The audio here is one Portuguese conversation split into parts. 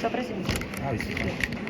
Só pra cima. Ah, isso aqui.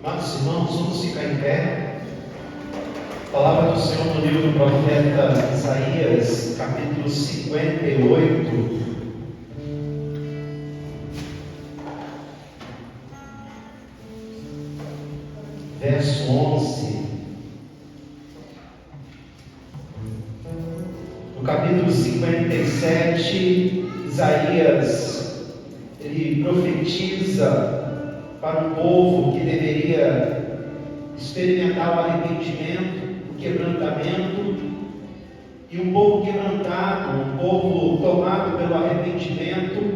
Amados irmãos, vamos ficar em pé. Palavra do Senhor no livro do profeta Isaías, capítulo 58. Verso 11. No capítulo 57, Isaías, ele profetiza para um povo que deveria experimentar o arrependimento, o quebrantamento, e um povo quebrantado, um povo tomado pelo arrependimento,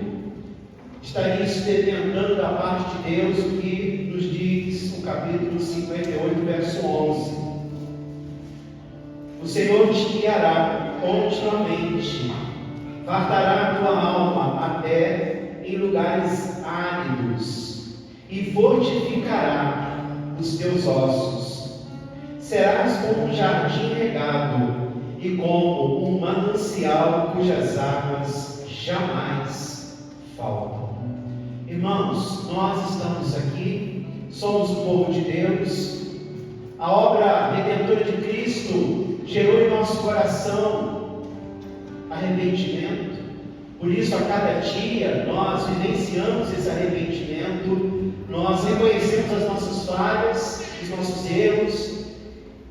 estaria experimentando da parte de Deus o que nos diz o capítulo 58, verso 11. O Senhor te guiará continuamente fartará a tua alma até em lugares áridos, e fortificará os teus ossos. Serás como um jardim regado, e como um manancial cujas águas jamais faltam. Irmãos, nós estamos aqui, somos o povo de Deus. A obra redentora de Cristo gerou em nosso coração arrependimento. Por isso, a cada dia, nós vivenciamos esse arrependimento, nós reconhecemos as nossas falhas, os nossos erros,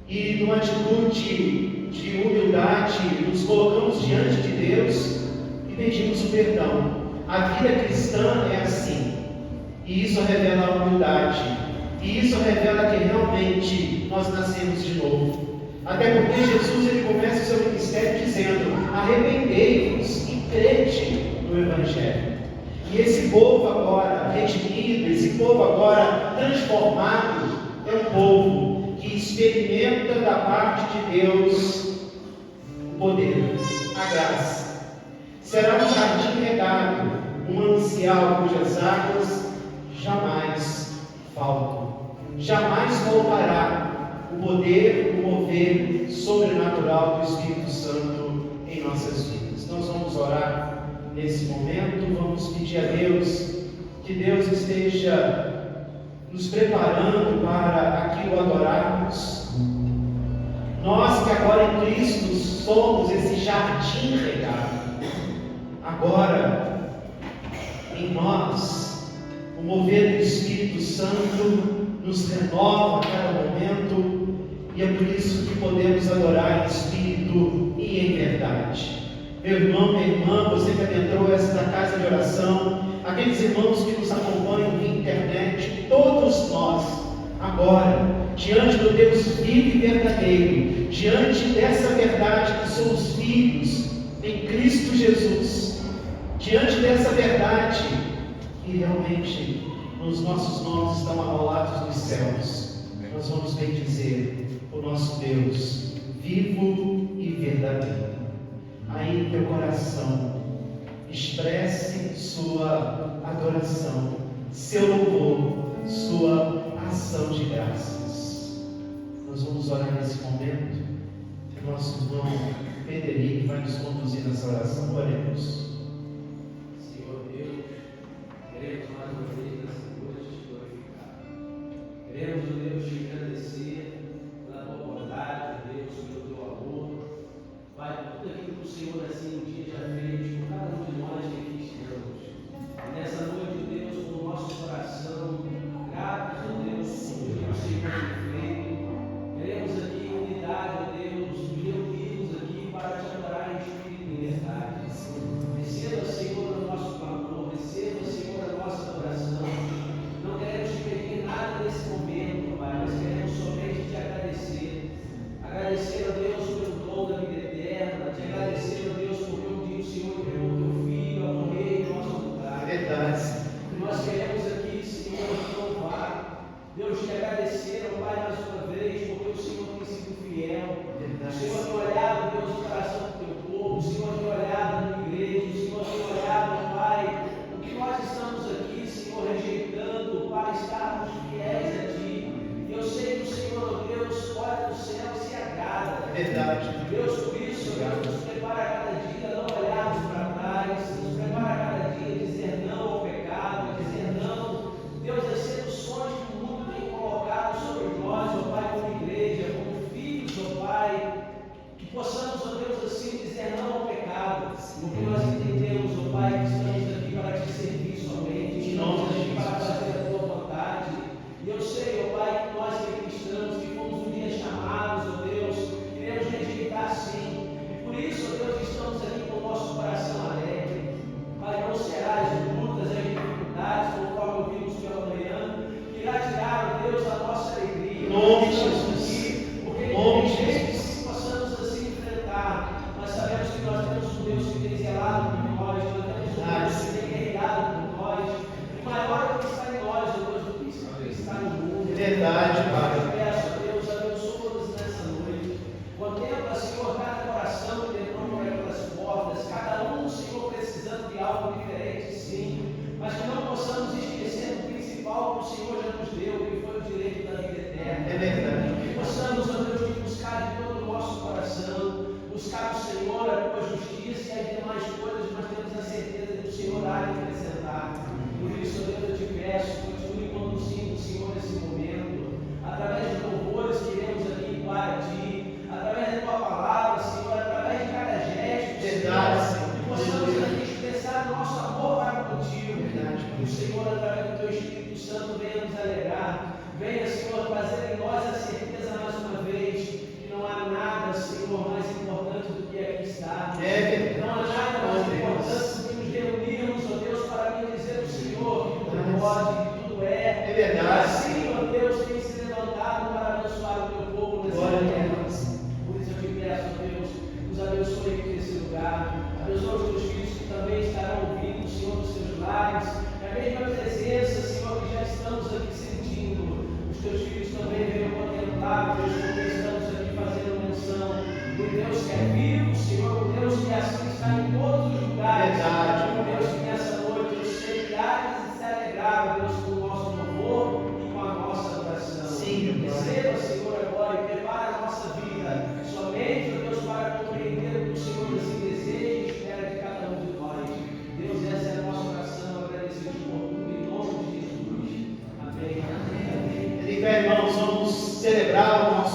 e numa atitude de humildade, nos colocamos diante de Deus e pedimos o perdão. A vida cristã é assim, e isso revela a humildade, e isso revela que realmente nós nascemos de novo. Até porque Jesus ele começa o seu ministério dizendo: arrependei-vos e crede no Evangelho. E esse povo agora redimido, esse povo agora transformado, é um povo que experimenta da parte de Deus o poder, a graça. Será um jardim regado, um manancial cujas águas jamais faltam. Jamais voltará o poder, o mover sobrenatural do Espírito Santo em nossas vidas. Nós vamos orar nesse momento, vamos pedir a Deus que Deus esteja nos preparando para aquilo adorarmos. Nós que agora em Cristo somos esse jardim regado. Agora, em nós, o mover do Espírito Santo nos renova a cada momento, e é por isso que podemos adorar em espírito e em verdade. Meu irmão, minha irmã, você que adentrou esta casa de oração, aqueles irmãos que nos acompanham via internet, todos nós, agora, diante do Deus vivo e verdadeiro, diante dessa verdade que somos filhos em Cristo Jesus, diante dessa verdade que realmente os nossos nomes estão arrolados nos céus, nós vamos bendizer o nosso Deus vivo e verdadeiro. Aí no teu coração expresse sua adoração, seu louvor, sua ação de graças. Nós vamos orar nesse momento. O nosso irmão Federico vai nos conduzir nessa oração. Oremos. Senhor Deus, queremos mais uma vez nessa noite te glorificar. Queremos, Deus, te agradecer pela tua bondade, Deus, pelo teu amor. Pai, por tudo aquilo que o Senhor assim um dia já fez por cada um de nós que aqui estamos. E nessa noite, Deus, com o nosso coração gratos a Deus por tudo que o Senhor tem feito. Queremos aqui unidade, Deus, reunidos aqui para te adorar em espírito e em verdade. Receba, Senhor, o nosso clamor, receba, Senhor, a nossa adoração. Não queremos te pedir nada nesse momento, Pai, mas queremos somente te agradecer. Agradecer a Deus pelo dom da vida eterna, te agradecer a Deus porque um dia o Senhor enviou o teu Filho a morrer em nosso lugar. Verdade. Nós queremos aqui, Senhor, te louvar. Deus, te agradecer, ó Pai, mais uma vez, porque o Senhor tem sido fiel. O Senhor tem olhado, Deus, o coração do teu povo. O Senhor tem olhado na igreja. O Senhor tem olhado, ó Pai, o que nós estamos aqui, Senhor, rejeitando, para estarmos fiéis a Ti. E eu sei que o Senhor, ó Deus, olha do céu e se agrada. Verdade. Deus, por isso, Deus, nos prepara a cada dia a não olharmos para trás, nos prepara a cada dia a dizer não ao pecado, a dizer não, Deus, às seduções que o mundo tem colocado sobre nós, ó Pai, como igreja, como filhos, ó Pai, que possamos, ó Deus, assim dizer não ao pecado, porque nós entendemos, ó Pai, que estamos aqui para te servir somente, que estamos aqui para fazer a tua vontade. E eu sei, ó Pai, que nós que aqui estamos, que fomos um dia chamados, ó Deus, queremos rejeitar sim. E por isso, ó Deus, estamos aqui com o nosso coração alegre. Mas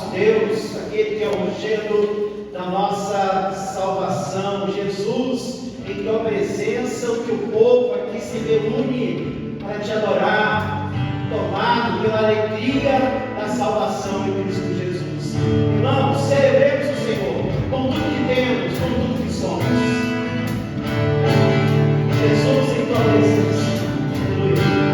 nosso Deus, aquele que é o rochedo da nossa salvação, Jesus, em tua presença, o que o povo aqui se reúne para te adorar, tomado pela alegria da salvação em Cristo Jesus. Irmãos, celebremos o Senhor com tudo que temos, com tudo que somos. Jesus em tua presença. Aleluia.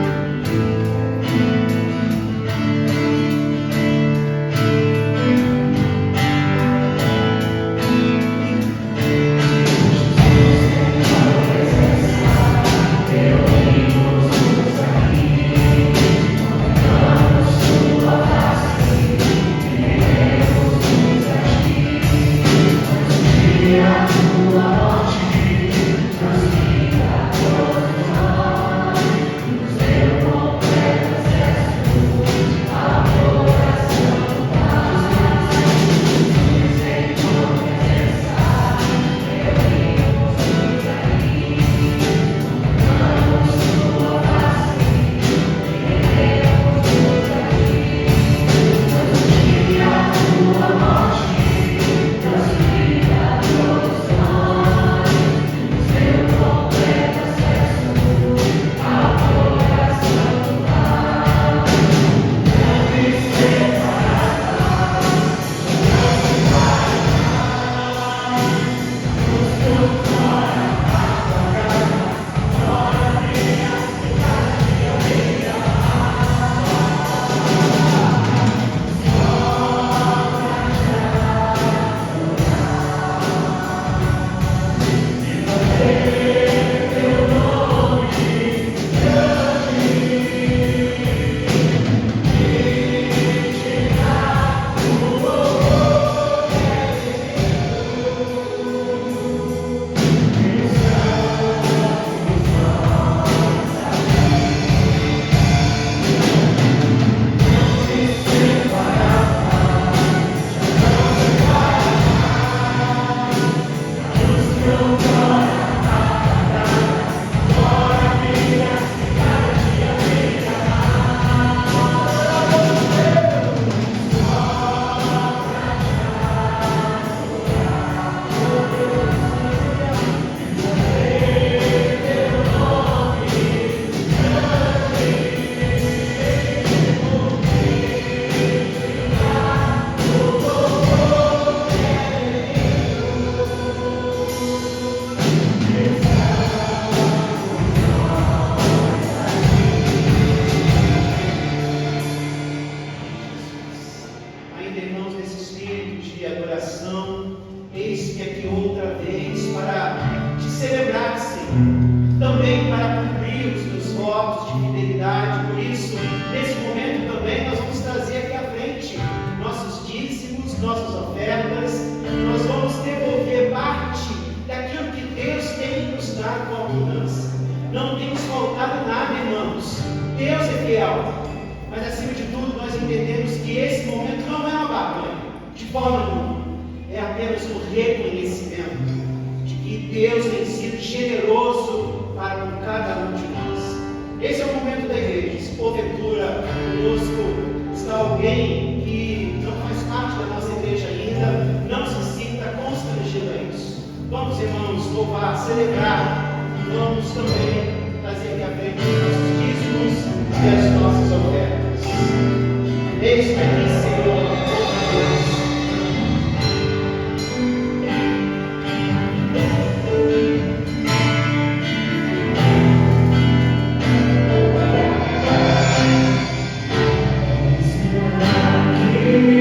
Eis-me aqui outra vez para te celebrar, Senhor, também para cumprir os teus votos de fidelidade. Por isso, nesse momento também nós vamos trazer aqui à frente nossos dízimos, nossas ofertas. Nós vamos devolver parte daquilo que Deus tem nos dado com abundância. Não tem nos faltado nada, irmãos. Deus é fiel. Mas acima de tudo, nós entendemos que esse momento não é uma barganha, de forma alguma. É apenas um reconhecimento de que Deus tem sido generoso para com cada um de nós. Esse é o momento da igreja. Se porventura conosco está alguém que não faz parte da nossa igreja ainda, não se sinta constrangido a isso. Vamos, irmãos, louvar, celebrar. Vamos também trazer aqui à frente os nossos dízimos e as nossas ofertas. Eis-me aqui, Senhor, Deus. Thank you.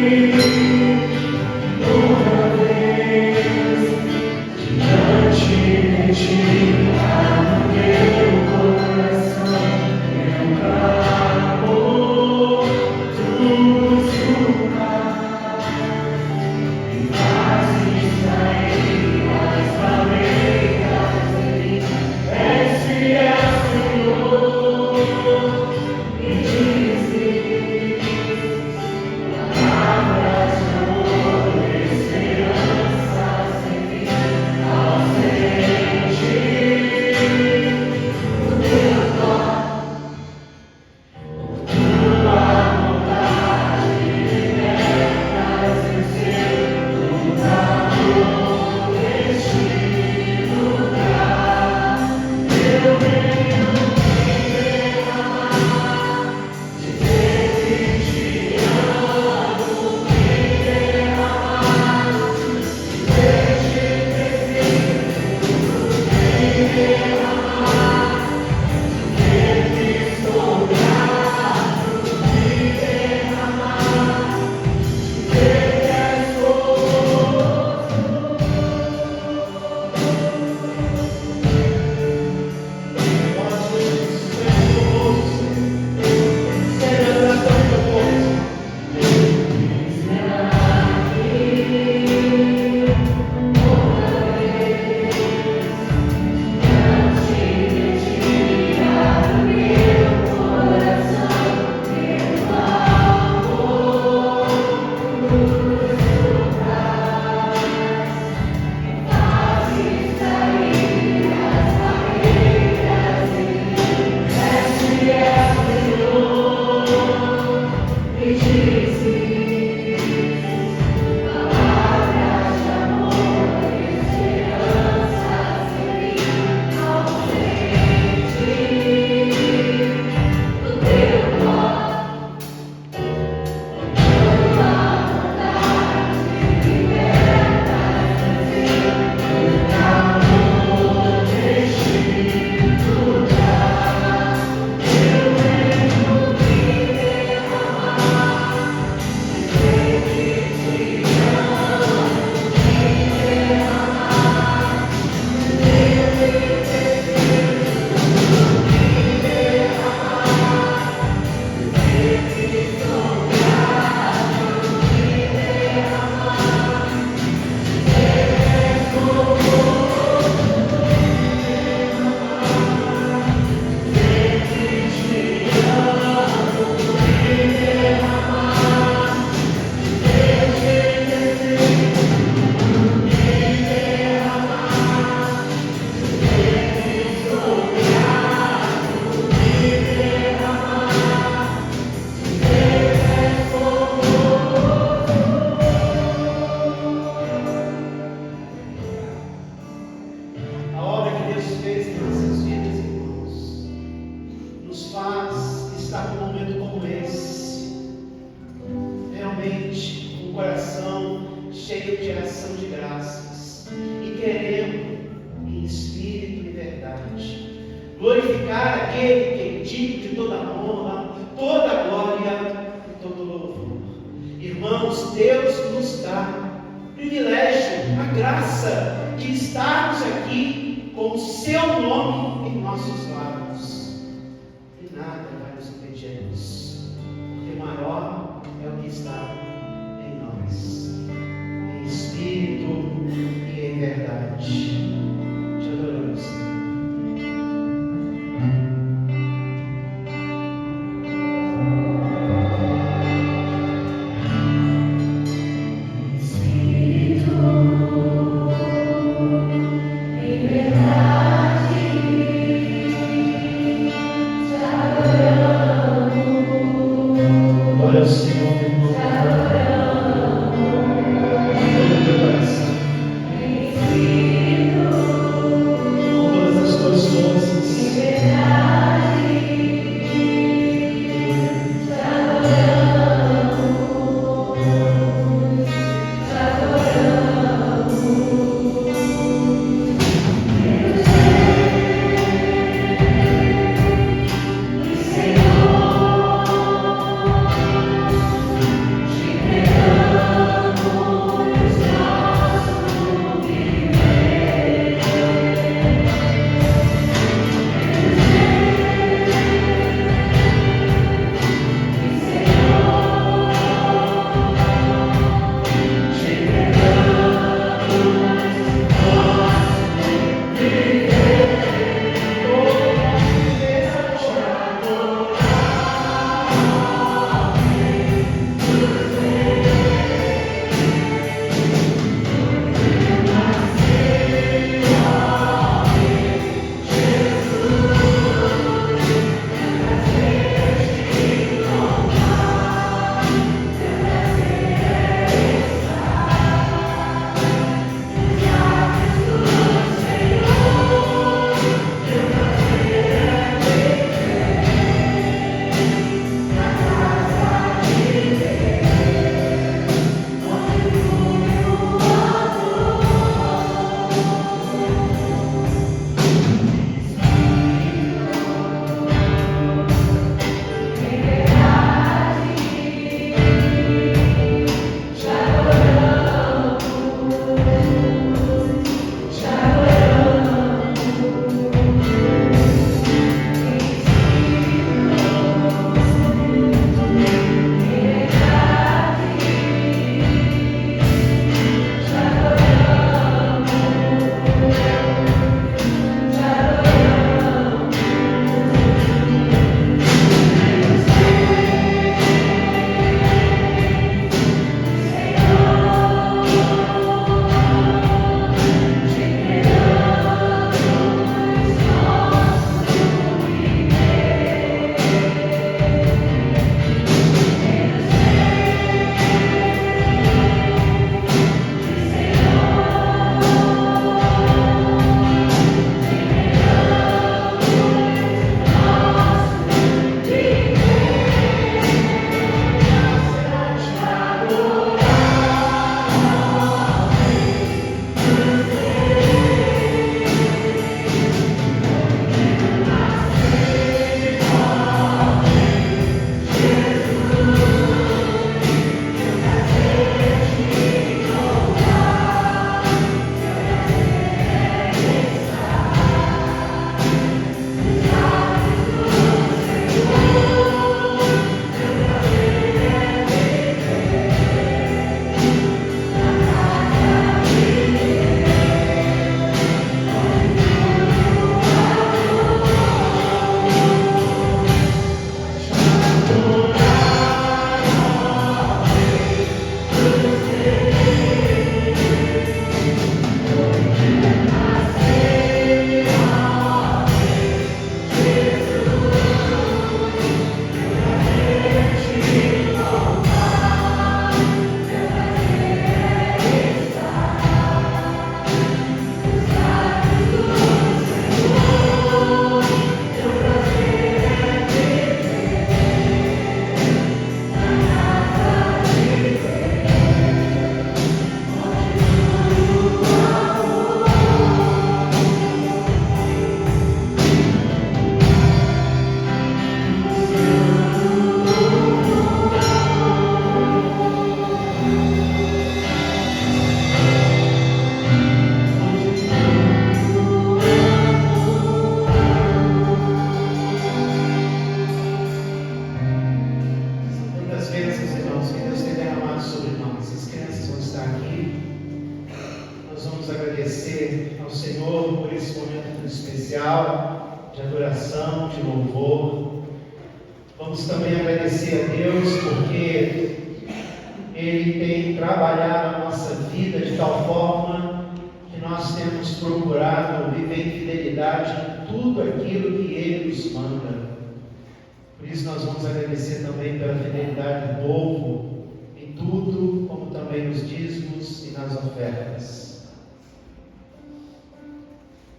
Espírito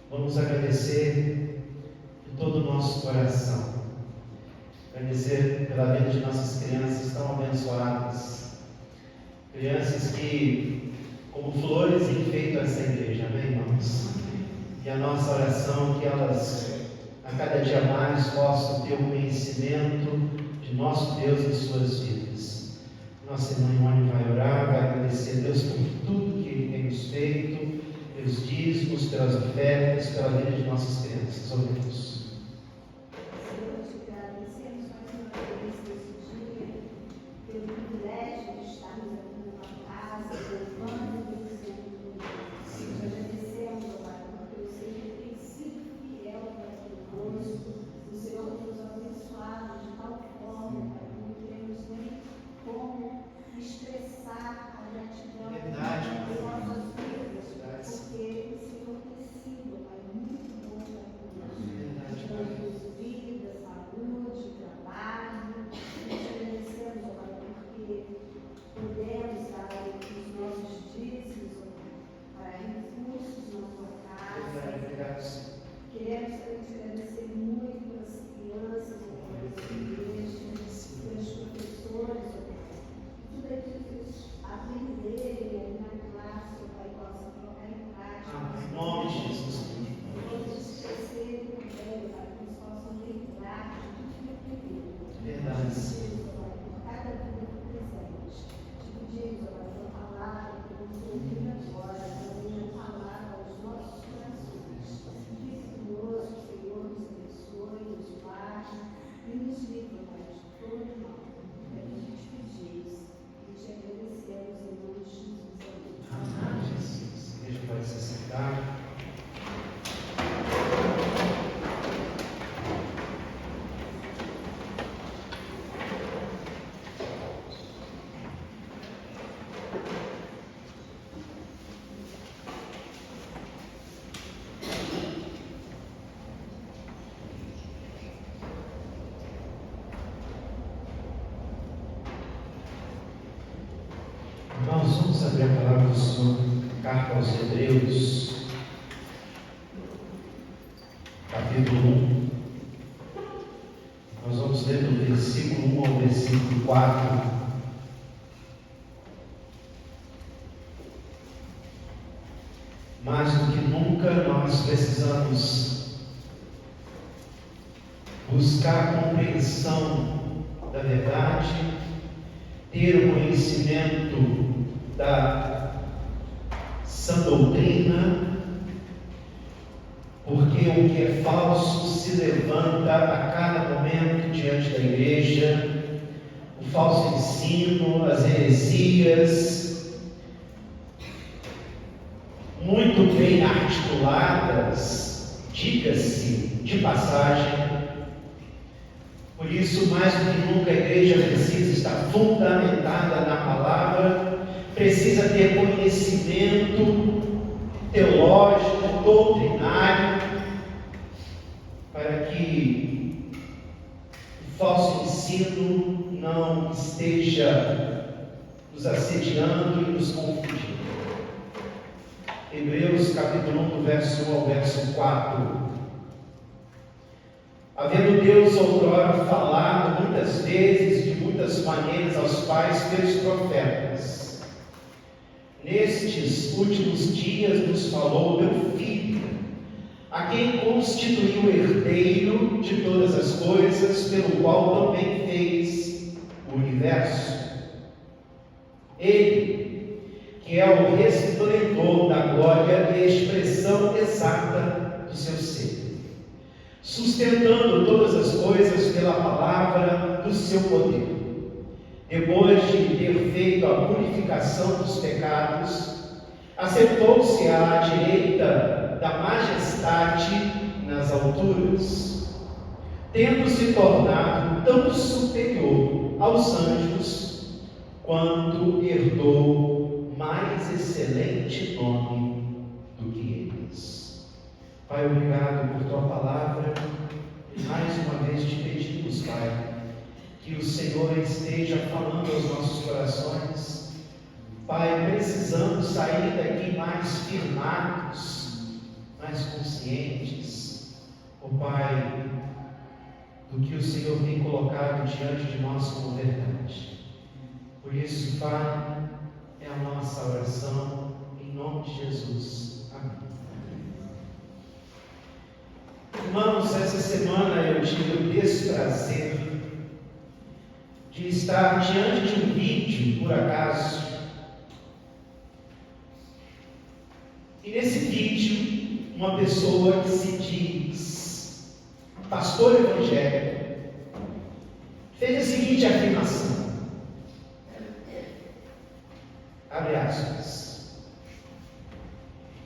Vamos agradecer de todo o nosso coração. Agradecer pela vida de nossas crianças tão abençoadas. Crianças que, como flores, enfeitam essa igreja, amém, irmãos? E a nossa oração é que elas, a cada dia mais, possam ter o conhecimento de nosso Deus em suas vidas. Nossa irmã Ivone vai orar, vai agradecer a Deus por tudo que Ele tem nos feito, pelos dízimos, pelas ofertas, pela vida de nossas crianças. Oremos. Senhor, te agradecemos mais uma vez nesse dia, pelo privilégio de estarmos aqui na tua casa, louvando e bendizendo. Te agradecemos, ó Pai, porque o Senhor tem sido fiel para conosco. O Senhor tem nos abençoado de tal forma, Pai, que não temos nem como expressar a gratidão das nossas vidas, porque o Senhor tem sido, Pai, muito bom para conosco. Dando vida, saúde, trabalho. Te agradecemos, ó Pai, porque podemos dar os nossos dízimos, ó Pai, para recursos na tua casa. Queremos também te agradecer muito pelas crianças, ó Pai, dessa igreja, pelos professores, ó Pai. Tudo aquilo que eles aprenderem ali na classe, ó Pai, possam colocar em prática. Em nome de Jesus. Todos esquecerem também, Pai, que eles possam lembrar de tudo que aprenderam. Verdade. Pedimos, ó Pai, por cada vida aqui presente. Te pedimos, ó Pai, pela palavra que vamos ouvir agora, também a palavra aos nossos corações. Fique conosco, Senhor, nos abençoe, nos guarde e nos livre, Pai, de todo mal. É o que a gente pedimos e te agradecemos em nome de Jesus. Amém. Jesus. A igreja pode se sentar. Nós vamos abrir a palavra do Senhor, carta aos Hebreus, capítulo 1. Nós vamos ler do versículo 1 ao versículo 4. mais do que nunca nós precisamos buscar a compreensão da verdade, ter o conhecimento da sã doutrina, porque o que é falso se levanta a cada momento diante da igreja, o falso ensino, as heresias, muito bem articuladas, diga-se de passagem. Por isso, mais do que nunca, a igreja precisa estar fundamentada na palavra, precisa ter conhecimento teológico, doutrinário, para que o falso ensino não esteja nos assediando e nos confundindo. Hebreus capítulo 1, do verso 1 ao verso 4. Havendo Deus outrora falado muitas vezes, de muitas maneiras aos pais pelos profetas, nestes últimos dias nos falou pelo Filho, a quem constituiu herdeiro de todas as coisas, pelo qual também fez o universo. Ele, que é o resplendor da glória e a expressão exata do seu ser, sustentando todas as coisas pela palavra do seu poder. Depois de ter feito a purificação dos pecados, assentou-se à direita da majestade nas alturas, tendo se tornado tão superior aos anjos, quanto herdou mais excelente nome do que eles. Pai, obrigado por tua palavra, e mais uma vez te pedimos, Pai, que o Senhor esteja falando aos nossos corações. Pai, precisamos sair daqui mais firmados, mais conscientes, ó Pai, do que o Senhor tem colocado diante de nós como verdade. Por isso, Pai, é a nossa oração, em nome de Jesus. Amém. Irmãos, essa semana eu tive o desprazer de estar diante de um vídeo, por acaso, e nesse vídeo, uma pessoa que se diz pastor evangélico fez a seguinte afirmação, abre aspas: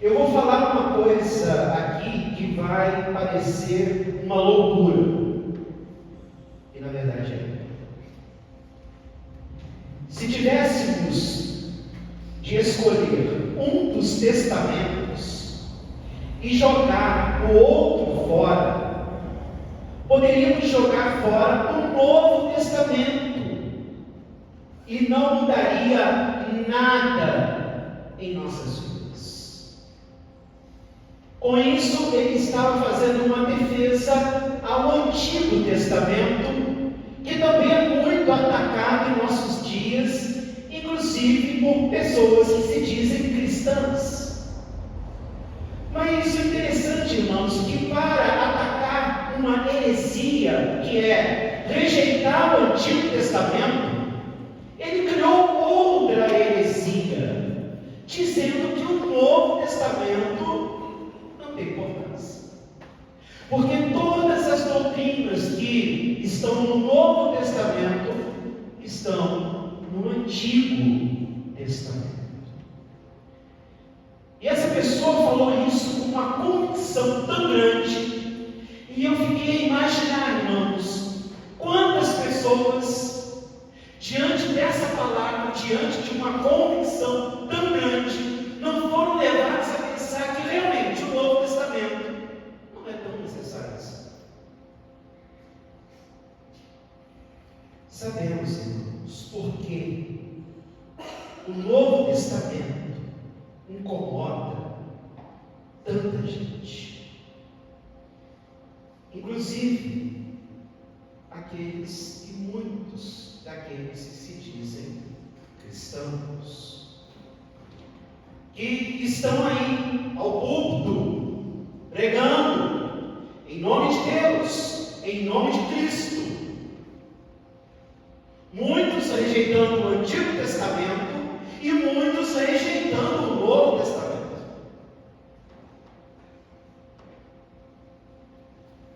eu vou falar uma coisa aqui que vai parecer uma loucura, e na verdade é. Se tivéssemos de escolher um dos testamentos e jogar o outro fora, poderíamos jogar fora o Novo Testamento e não mudaria nada em nossas vidas. Com isso, ele estava fazendo uma defesa ao Antigo Testamento, que também é muito atacado em nossos dias, inclusive por pessoas que se dizem cristãs. Mas isso é interessante, irmãos, que para atacar uma heresia, que é rejeitar o Antigo Testamento, ele criou outra heresia, dizendo que o Novo Testamento não tem importância. Porque todas as doutrinas que estão no Novo Testamento estão no Antigo Testamento. E essa pessoa falou isso com uma convicção tão grande, e eu fiquei a imaginar, irmãos, quantas pessoas, diante dessa palavra, diante de uma convicção tão grande, não foram levadas a pensar que realmente o Novo Testamento não é tão necessário assim. Sabemos, irmãos, por que o Novo Testamento incomoda tanta gente, inclusive aqueles e muitos daqueles que se dizem cristãos, que estão aí ao púlpito, pregando, em nome de Deus, em nome de Cristo. Muitos rejeitando o Antigo Testamento e muitos rejeitando o Novo Testamento.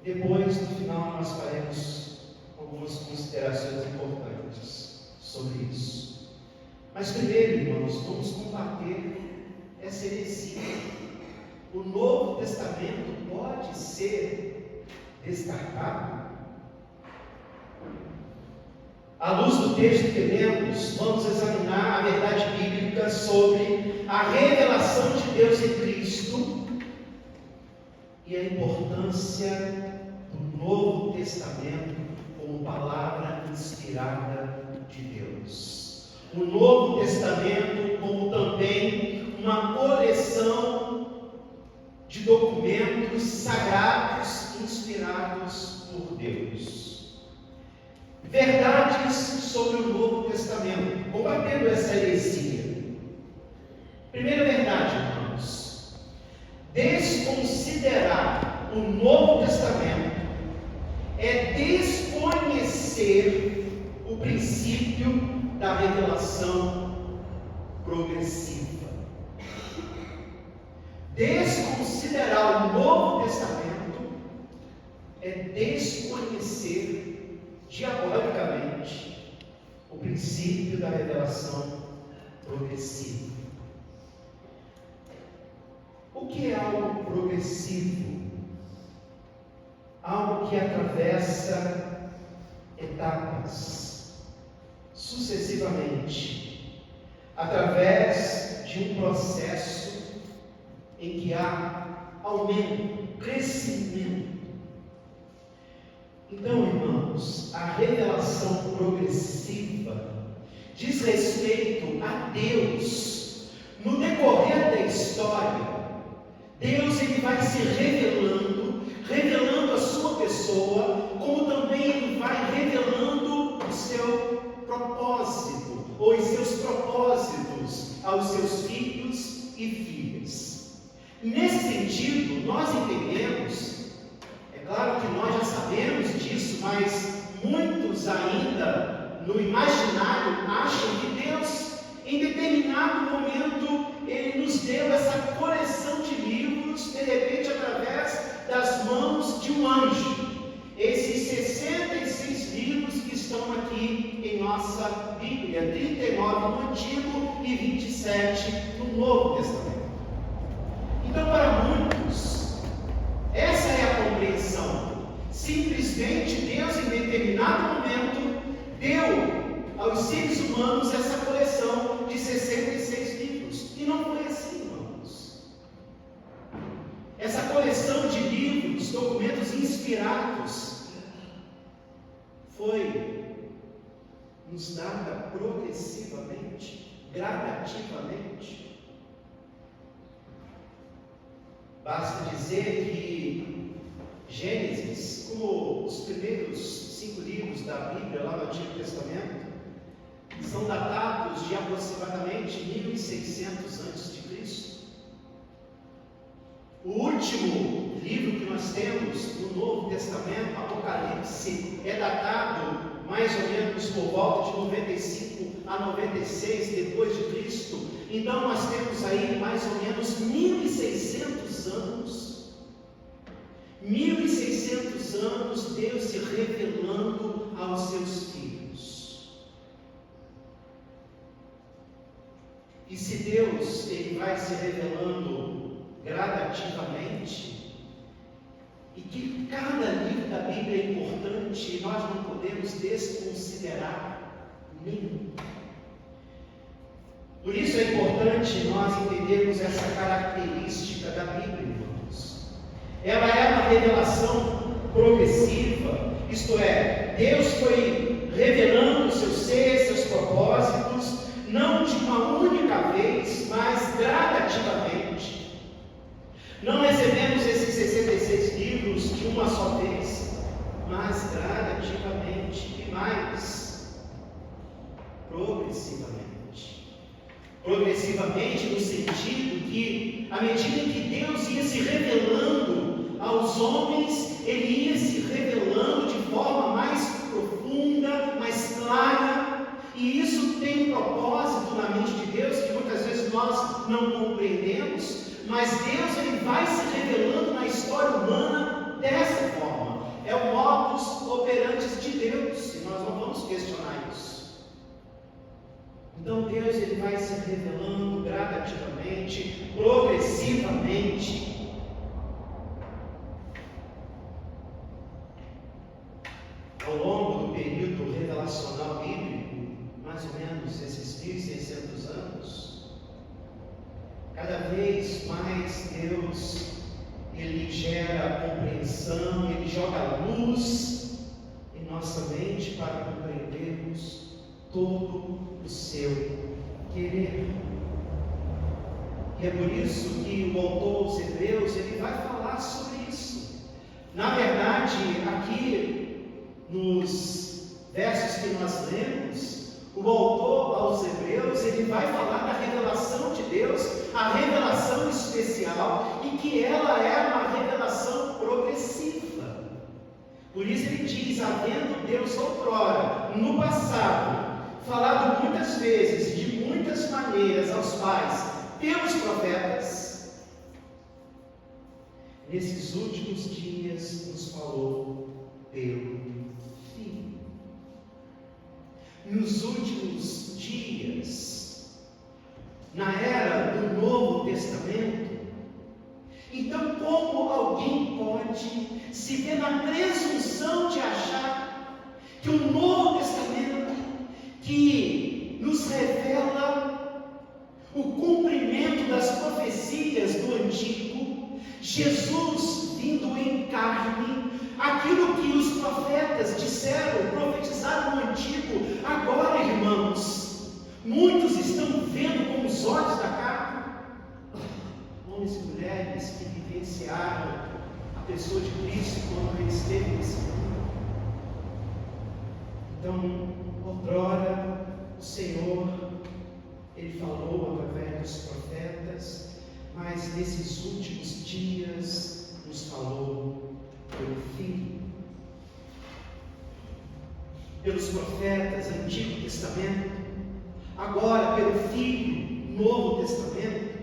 Depois, no final, nós faremos algumas considerações importantes sobre isso. Mas primeiro, irmãos, vamos combater essa heresia. O Novo Testamento pode ser descartado? À luz do texto que lemos, vamos examinar a verdade bíblica sobre a revelação de Deus em Cristo e a importância do Novo Testamento como palavra inspirada de Deus. O Novo Testamento como também uma coleção de documentos sagrados inspirados por Deus. Verdades sobre o Novo Testamento, combatendo essa heresia. Primeira verdade, irmãos: desconsiderar o Novo Testamento é desconhecer o princípio da revelação progressiva. Desconsiderar o Novo Testamento é desconhecer diabolicamente o princípio da revelação progressiva. O que é algo progressivo? Algo que atravessa etapas, sucessivamente, através de um processo em que há aumento, crescimento. Então, irmãos, a revelação progressiva diz respeito a Deus. No decorrer da história, Deus ele vai se revelando a sua pessoa, como também ele vai revelando o seu propósito, ou os seus propósitos aos seus filhos e filhas. Nesse sentido, nós entendemos, é claro que nós já sabemos disso, mas muitos ainda no imaginário acham que Deus, em determinado momento, Ele nos deu essa coleção de livros, de repente através das mãos de um anjo. Esses 66 livros que estão aqui em nossa Bíblia, 39 no Antigo e 27 no Novo Testamento. Então, para muitos, essa é a compreensão. Simplesmente Deus, em determinado momento, deu aos seres humanos essa coleção de 66 livros. E não foi assim, irmãos. Essa coleção de livros, documentos inspirados, foi nos dada progressivamente, gradativamente. Basta dizer que Gênesis, como os primeiros 5 livros da Bíblia lá no Antigo Testamento, são datados de aproximadamente 1600 a.C. O último livro que nós temos no Novo Testamento, Apocalipse, é datado mais ou menos por volta de 95 a 96 depois de Cristo. Então nós temos aí mais ou menos 1600 anos. 1600 anos Deus se revelando aos seus filhos. E se Deus ele vai se revelando gradativamente, e que cada livro da Bíblia é importante, e nós não podemos desconsiderar nenhum. Por isso é importante nós entendermos essa característica da Bíblia, irmãos. Ela é uma revelação progressiva, isto é, Deus foi revelando o seu ser, seus propósitos, não de uma única vez, mas gradativamente. Não recebemos esses 66 livros de uma só vez, mas gradativamente e mais progressivamente. Progressivamente, no sentido que, à medida em que Deus ia se revelando aos homens, Ele ia se revelando de forma mais profunda, mais clara, e isso tem um propósito na mente de Deus que muitas vezes nós não compreendemos, mas Deus ele vai se revelando na história humana dessa forma. É o modus operandi de Deus, e nós não vamos questionar isso. Então Deus ele vai se revelando gradativamente, progressivamente. Ao longo do período revelacional bíblico, mais ou menos esses 1.600 anos, cada vez mais Deus ele gera compreensão, ele joga luz em nossa mente para compreendermos todo o seu querer. E é por isso que o autor dos Hebreus ele vai falar sobre isso. Na verdade, aqui nos versos que nós lemos, o autor aos Hebreus ele vai falar da revelação de Deus, a revelação especial, e que ela é uma revelação progressiva. Por isso ele diz: havendo Deus outrora, no passado, falado muitas vezes, de muitas maneiras aos pais, pelos profetas, nesses últimos dias nos falou pelo Filho. Nos últimos dias, na era do Novo Testamento, então como alguém pode se ver na presunção de achar que o Novo Testamento, que nos revela o cumprimento das profecias do Antigo, Jesus vindo em carne, aquilo que os profetas disseram, profetizaram no Antigo, agora, irmãos, muitos estão vendo com os olhos da carne, homens e mulheres que vivenciaram a pessoa de Cristo quando ele esteve nesse mundo. Então, outrora, o Senhor, Ele falou através dos profetas, mas nesses últimos dias nos falou pelo Filho. Pelos profetas, Antigo Testamento, agora pelo Filho, Novo Testamento.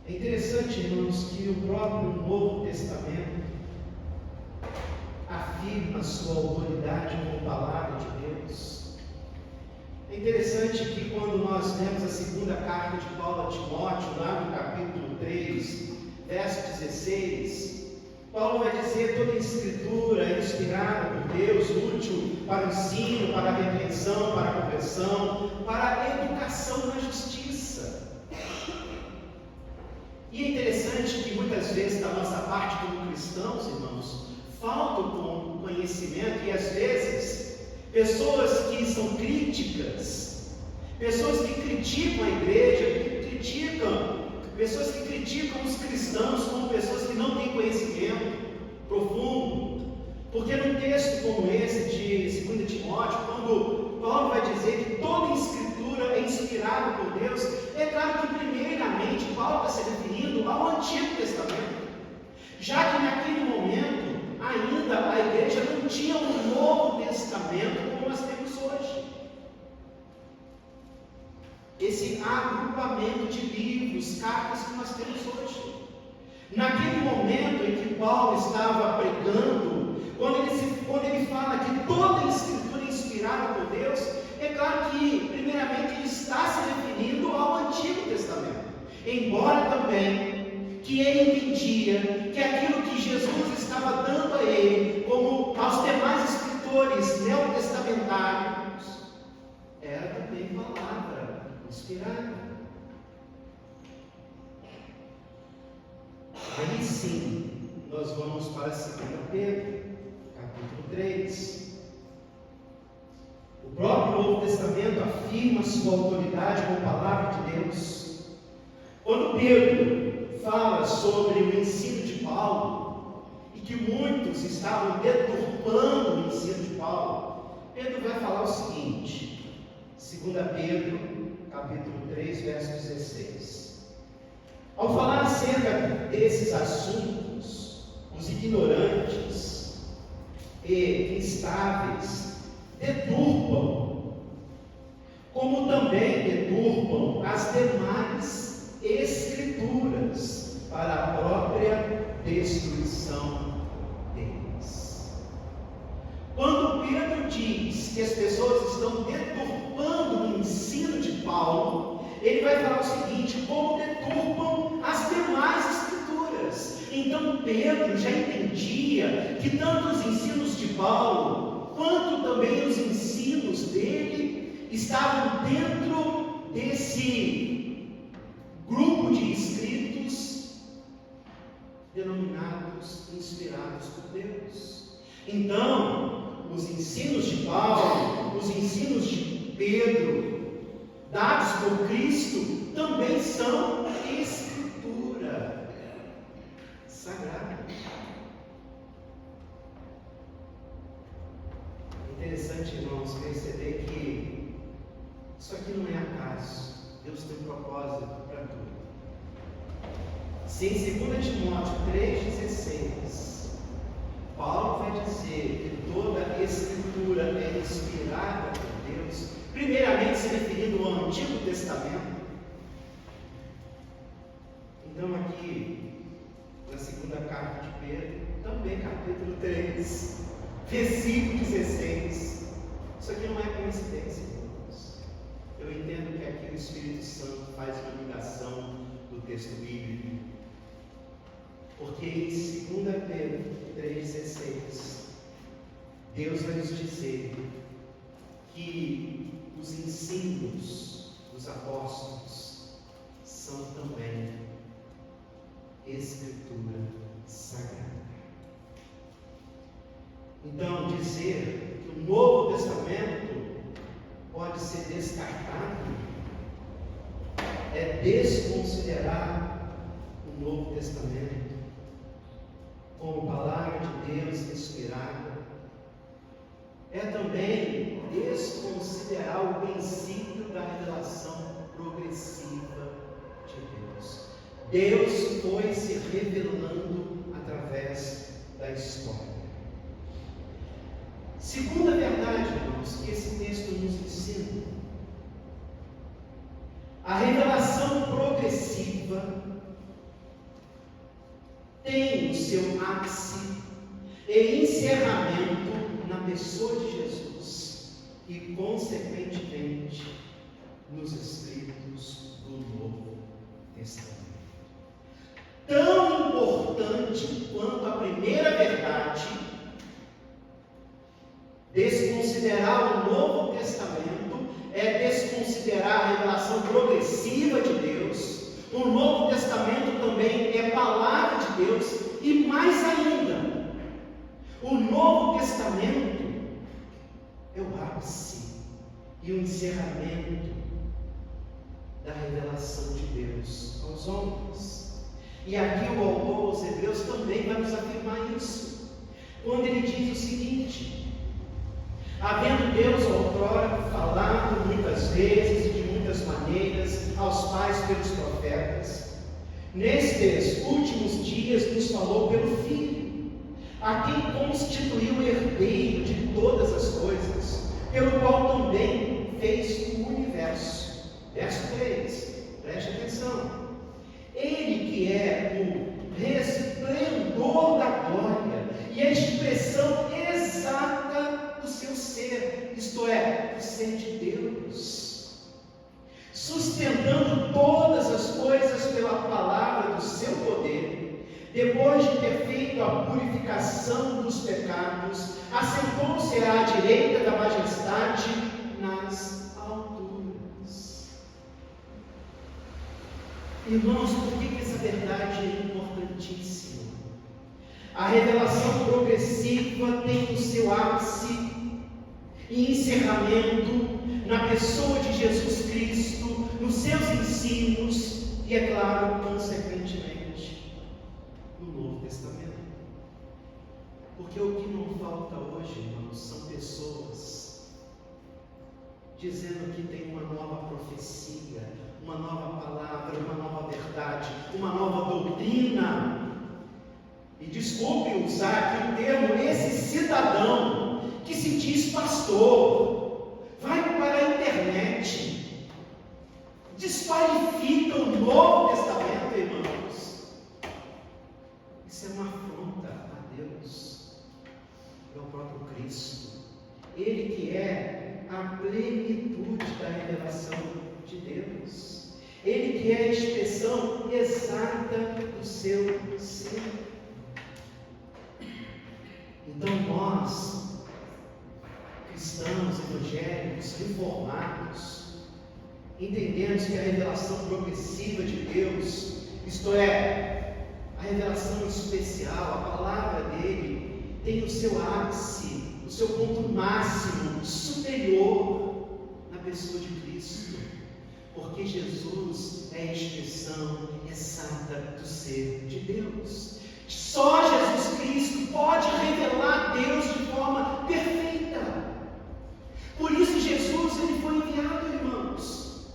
É interessante, irmãos, que o próprio Novo Testamento afirma a sua autoridade como palavra de Deus. É interessante que quando nós lemos a segunda carta de Paulo a Timóteo, lá no capítulo 3, verso 16, Paulo vai dizer: toda a escritura é inspirada por Deus, útil para o ensino, para a repreensão, para a correção, para a educação na justiça. E é interessante que muitas vezes da nossa parte como cristãos, irmãos, falta o conhecimento, e às vezes pessoas que são críticas, pessoas que criticam a igreja, pessoas que criticam os cristãos como pessoas que não têm conhecimento profundo, porque num texto como esse de 2 Timóteo, quando Paulo vai dizer que toda a escritura é inspirada por Deus, é claro que primeiramente Paulo está se referindo ao Antigo Testamento, já que naquele momento ainda a igreja não tinha um Novo Testamento como nós temos hoje. Esse agrupamento de livros, cartas que nós temos hoje. Naquele momento em que Paulo estava pregando, quando ele fala que toda a escritura é inspirada por Deus, é claro que primeiramente ele está se referindo ao Antigo Testamento, embora também que ele entendia que aquilo que Jesus estava dando a ele, como aos demais escritores neotestamentários, era também palavra inspirada. Aí sim, nós vamos para 2 Pedro, capítulo 3. O próprio Novo Testamento afirma sua autoridade como palavra de Deus. Quando Pedro fala sobre o ensino de Paulo, e que muitos estavam deturpando o ensino de Paulo, Pedro vai falar o seguinte, 2 Pedro, capítulo 3, verso 16. Ao falar acerca desses assuntos, os ignorantes e instáveis deturpam, como também deturpam as demais escrituras para a própria destruição deles. Quando Pedro diz que as pessoas estão deturpando o ensino de Paulo, ele vai falar o seguinte: como deturpam as demais escrituras. Então Pedro já entendia que tanto os ensinos de Paulo, quanto também os ensinos dele, estavam dentro desse grupo de escritos denominados inspirados por Deus. Então, os ensinos de Paulo, os ensinos de Pedro, dados por Cristo, também são escritura sagrada. É interessante, irmãos, perceber que isso aqui não é acaso. Deus tem um propósito para tudo. Se em 2 Timóteo 3,16, Paulo vai dizer que toda a escritura é inspirada por Deus, primeiramente se referindo ao Antigo Testamento. Então aqui, na segunda carta de Pedro, também capítulo 3, versículo 16, isso aqui não é coincidência, irmãos. Eu entendo que aqui o Espírito Santo faz uma ligação do texto bíblico, porque em 2 Pedro 3,16, Deus vai nos dizer que os ensinos dos apóstolos são também escritura sagrada. Então, dizer que o Novo Testamento pode ser descartado é desconsiderar o Novo Testamento como palavra de Deus inspirada. É também desconsiderar o princípio da revelação progressiva de Deus. Deus foi se revelando através da história. Segunda verdade, irmãos, que esse texto nos ensina: a revelação progressiva tem o seu ápice e encerramento na pessoa de Jesus e, consequentemente, nos escritos do Novo Testamento. Tão importante quanto a primeira verdade, desconsiderar o Novo Testamento é desconsiderar a revelação progressiva de Deus. O Novo Testamento também é palavra de Deus, e mais ainda, o Novo Testamento é o ápice e o encerramento da revelação de Deus aos homens. E aqui o autor aos Hebreus também vai nos afirmar isso, quando ele diz o seguinte: havendo Deus outrora falado muitas vezes e de muitas maneiras aos pais pelos profetas, nestes últimos dias nos falou pelo Filho, a quem constituiu herdeiro de todas as coisas, pelo qual também fez o universo. Verso 3, preste atenção. Ele que é o resplendor da glória e a expressão exata do seu ser, isto é, o ser de Deus, sustentando todas as coisas pela palavra do seu poder, depois de ter feito a purificação dos pecados, assentou-se à direita da majestade nas alturas. Irmãos, por que essa verdade é importantíssima? A revelação progressiva tem o seu ápice e encerramento na pessoa de Jesus Cristo, nos seus ensinos e, é claro, consequentemente, no Novo Testamento. Porque o que não falta hoje, irmãos, são pessoas dizendo que tem uma nova profecia uma nova doutrina. E desculpe usar aqui o termo, esse cidadão que se diz pastor, vai para a internet, desqualifica o Novo Testamento, irmãos. Isso é uma afronta a Deus, é o próprio Cristo. Ele que é a plenitude da revelação de Deus. Ele que é a expressão exata do seu ser. Então nós, cristãos, evangélicos, reformados, entendemos que a revelação progressiva de Deus, isto é, a revelação especial, a palavra dele, tem o seu ápice, o seu ponto máximo, superior na pessoa de Cristo, porque Jesus é a expressão exata do ser de Deus. Só Jesus Cristo pode revelar Deus de forma perfeita. Por isso Jesus ele foi enviado, irmãos.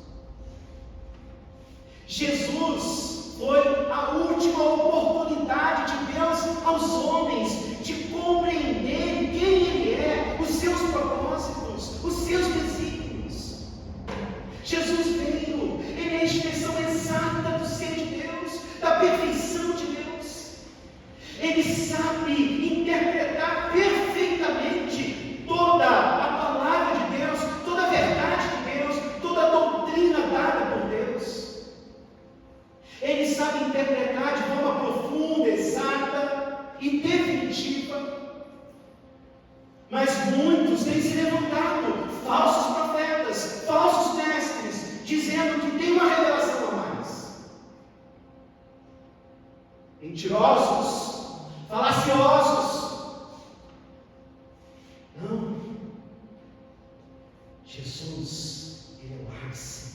Jesus foi a última oportunidade de Deus aos homens de compreender quem Ele é, os seus propósitos, os seus desígnios. Jesus veio, Ele é a expressão exata do ser de Deus, da perfeição de Deus. Ele sabe interpretar perfeitamente toda a palavra de Deus, toda a verdade de Deus, toda a doutrina dada por Deus. Ele sabe interpretar de forma profunda, exata e definitiva. Mas muitos têm se levantado, falsos profetas, falsos mestres, dizendo que tem uma revelação a mais. Mentirosos, falaciosos. Não. Jesus, Ele é o ápice.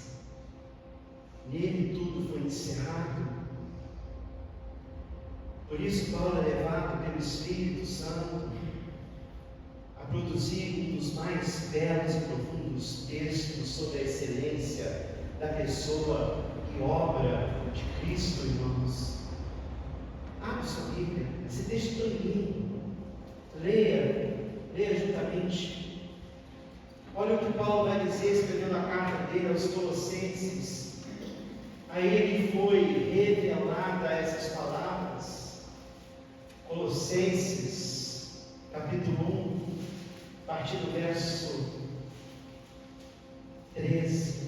Nele tudo foi encerrado. Por isso Paulo é levado pelo Espírito Santo a produzir um dos mais belos e profundos textos sobre a excelência da pessoa e obra de Cristo, irmãos. Abre sua Bíblia, esse texto é tão lindo. Leia juntamente. Olha o que Paulo vai dizer escrevendo a carta dele aos Colossenses. A ele foi revelada essas palavras. Colossenses, capítulo 1, a partir do verso 13.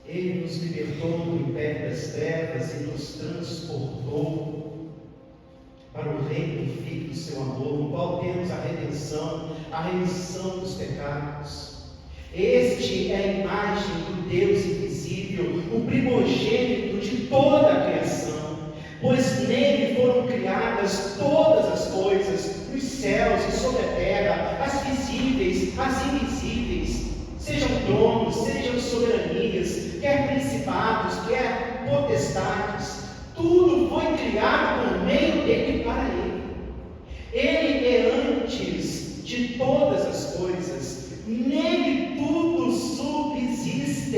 Ele nos libertou do império das trevas e nos transportou para o reino do Filho do seu amor, no qual temos a redenção, a remissão dos pecados. Este é a imagem do Deus invisível, o primogênito de toda a criação, pois nele foram criadas todas as coisas, nos céus e sobre a terra, as visíveis, as invisíveis, sejam tronos, sejam soberanias, quer principados, quer potestades, tudo foi criado por meio dele e para ele. Ele é antes de todas as coisas, nele tudo subsiste.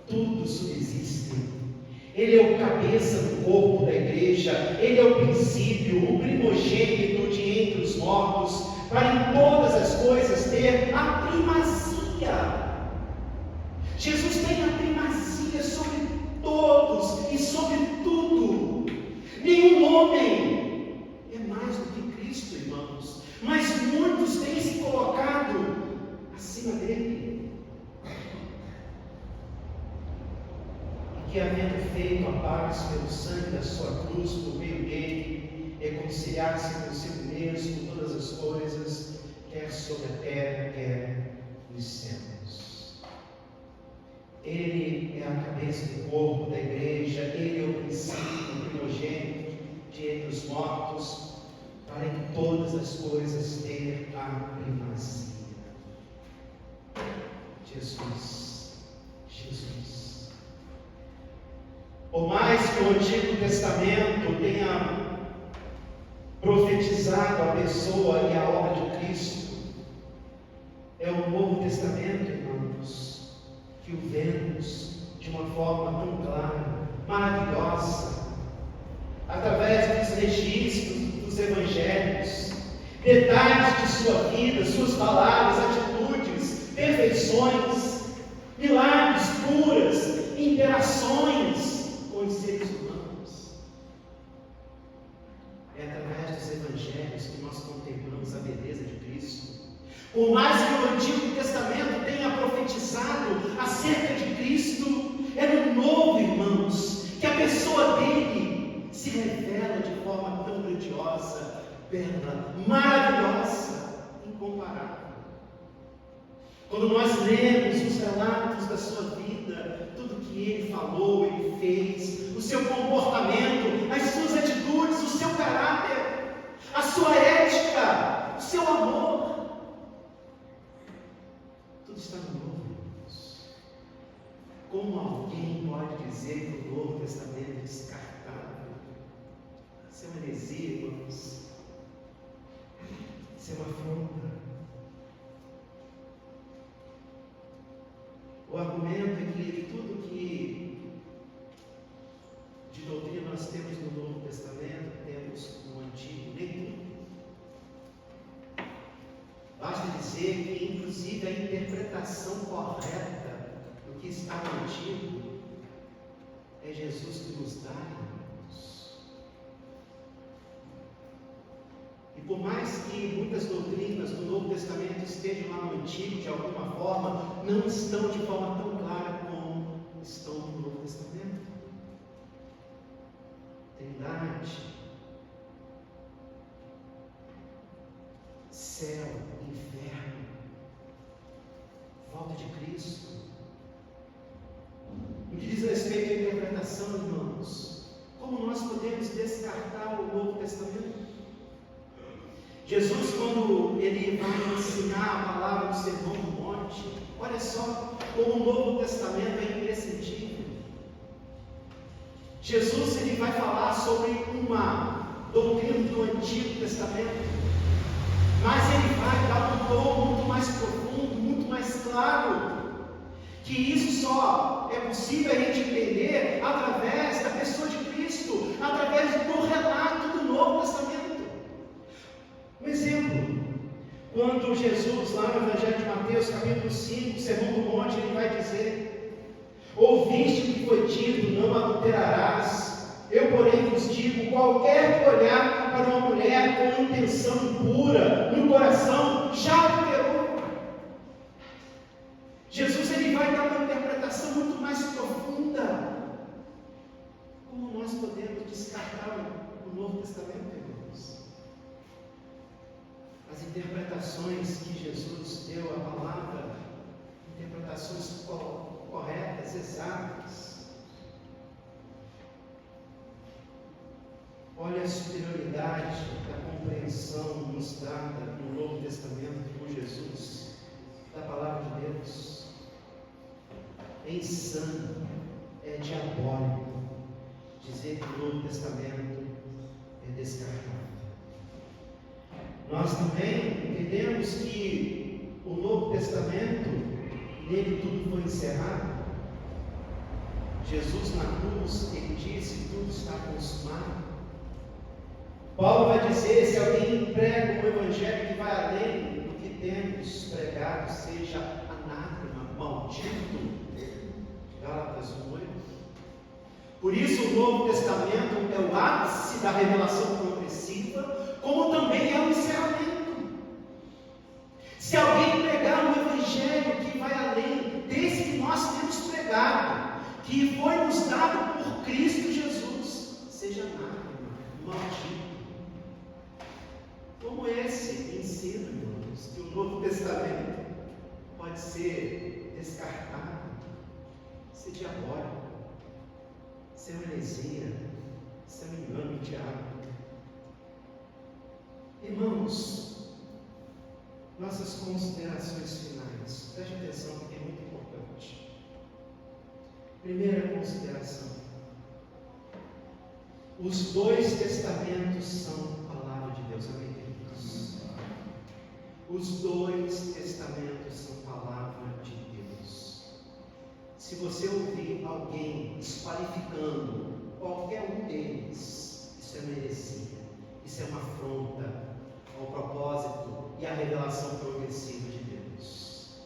Tudo subsiste. Ele é o cabeça do corpo da igreja, ele é o princípio, o primogênito de entre os mortos, para em todas as coisas ter a primazia. Jesus tem a primazia sobre todos e sobre tudo. Nenhum homem é mais do que Cristo, irmãos, mas muitos têm se colocado acima dele. E que, havendo feito a paz pelo sangue da sua cruz, por meio dele, reconciliar-se consigo mesmo todas as coisas, quer sobre a terra, quer nos céus. Ele é a cabeça do corpo da igreja, ele é o princípio, o primogênito de entre os mortos, para em todas as coisas ter a primazia. Jesus. Por mais que o Antigo Testamento tenha profetizado a pessoa e a obra de Cristo, É o Novo Testamento, irmãos, que o vemos de uma forma tão clara, maravilhosa, através dos registros dos evangelhos, detalhes de sua vida, suas palavras, atitudes, perfeições, milagres, curas, interações com os seres humanos. É através dos evangelhos que nós contemplamos a beleza de Cristo. Por mais que o Antigo Testamento tenha profetizado acerca de Cristo, é no Novo, irmãos, que a pessoa dele se revela de forma tão grandiosa, bela, maravilhosa, incomparável. Quando nós lemos os relatos da sua vida, tudo que ele falou, ele fez, o seu comportamento, as suas atitudes, o seu caráter, a sua ética, o seu amor, tudo está no Novo, irmãos. Como alguém pode dizer que o Novo Testamento é descartável? Isso é uma heresia, irmãos. Isso é uma afronta. O argumento é que tudo que de doutrina nós temos no Novo Testamento, temos no Antigo, nem tudo. Basta dizer que, inclusive, a interpretação correta do que está no Antigo é Jesus que nos dá, irmãos. E por mais que muitas doutrinas do Novo Testamento estejam lá no Antigo, de alguma forma, não estão de forma tão clara como estão no Novo Testamento. Trindade, céu, inferno, volta de Cristo. No que diz respeito à interpretação, irmãos, como nós podemos descartar o Novo Testamento? Jesus, quando ele vai ensinar a palavra do Sermão do Monte, olha só como o Novo Testamento é imprescindível. Jesus ele vai falar sobre uma doutrina do Antigo Testamento, mas ele vai dar um tom muito mais profundo, muito mais claro, que isso só é possível a gente entender através da pessoa de Cristo, através do relato do Novo Testamento. Um exemplo, quando Jesus, lá no Evangelho de Mateus, capítulo 5, Sermão do Monte, ele vai dizer: ouviste o que foi dito, não adulterarás. Eu, porém, vos digo, qualquer que olhar para uma mulher com intenção impura no coração, já adulterou. Jesus ele vai dar uma interpretação muito mais profunda. Como nós podemos descartar o Novo Testamento, irmãos? As interpretações que Jesus deu à palavra, interpretações corretas, exatas. Olha a superioridade da compreensão nos dada no Novo Testamento por Jesus, da palavra de Deus. É insano, é diabólico dizer que o Novo Testamento é descartável. Nós também entendemos que o Novo Testamento, nele tudo foi encerrado. Jesus na cruz, ele disse: tudo está consumado. Paulo vai dizer: se alguém prega um evangelho que vai além do que temos pregado, seja anátema, maldito. Gálatas 1:8. Por isso o Novo Testamento é o ápice da revelação progressiva, como também é o encerramento. Se alguém pregar um evangelho que vai além desse que nós temos pregado, que foi nos dado por Cristo Jesus, seja anátema, maldito. Como esse ensino, irmãos, que o Novo Testamento pode ser descartado, ser diabólico, ser uma heresia, ser um engano do diabo. Irmãos, nossas considerações finais, preste atenção porque é muito importante. Primeira consideração: os dois testamentos são a palavra de Deus. Amém, queridos? Os dois testamentos são palavra de Deus. Se você ouvir alguém desqualificando qualquer um deles, isso é uma heresia, isso é uma afronta ao propósito e à revelação progressiva de Deus.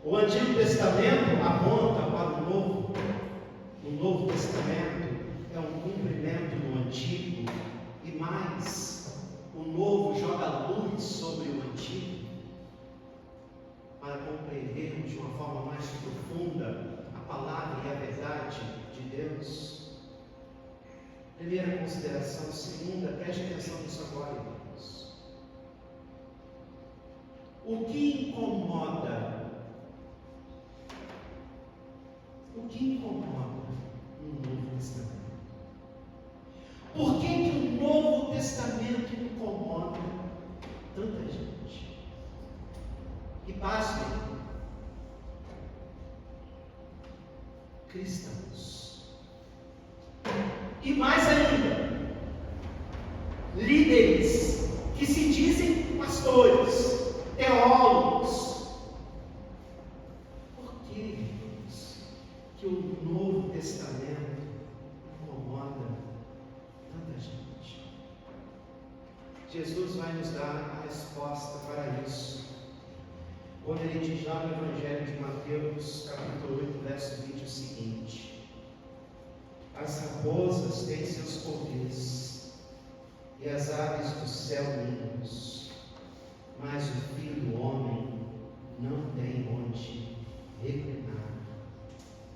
O Antigo Testamento aponta para o Novo. O Novo Testamento é um cumprimento do Antigo e mais, o Novo joga luz sobre o Antigo para compreendermos de uma forma mais profunda a palavra e a verdade de Deus. Primeira consideração. Segunda, preste atenção nisso agora, irmãos. O que incomoda? O que incomoda no Novo Testamento? Por que o Novo Testamento incomoda tanta gente? E pasmem, cristãos. E mais ainda, líderes que se dizem pastores, teólogos. Por que, irmãos, que o Novo Testamento incomoda tanta gente? Jesus vai nos dar a resposta para isso, quando ele diz lá no Evangelho de Mateus, capítulo 8, verso 20, o seguinte: as raposas têm seus covis, e as aves do céu ninhos, mas o Filho do Homem não tem onde reclinar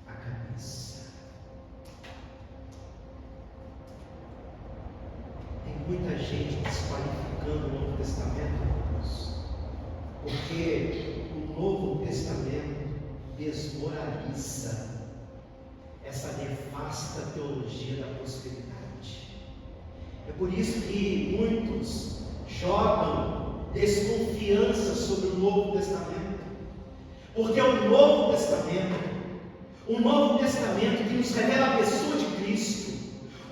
a cabeça. Tem muita gente desqualificando o Novo Testamento, irmãos, porque o Novo Testamento desmoraliza essa nefasta teologia da prosperidade. É por isso que muitos jogam desconfiança sobre o Novo Testamento, porque o Novo Testamento que nos revela a pessoa de Cristo,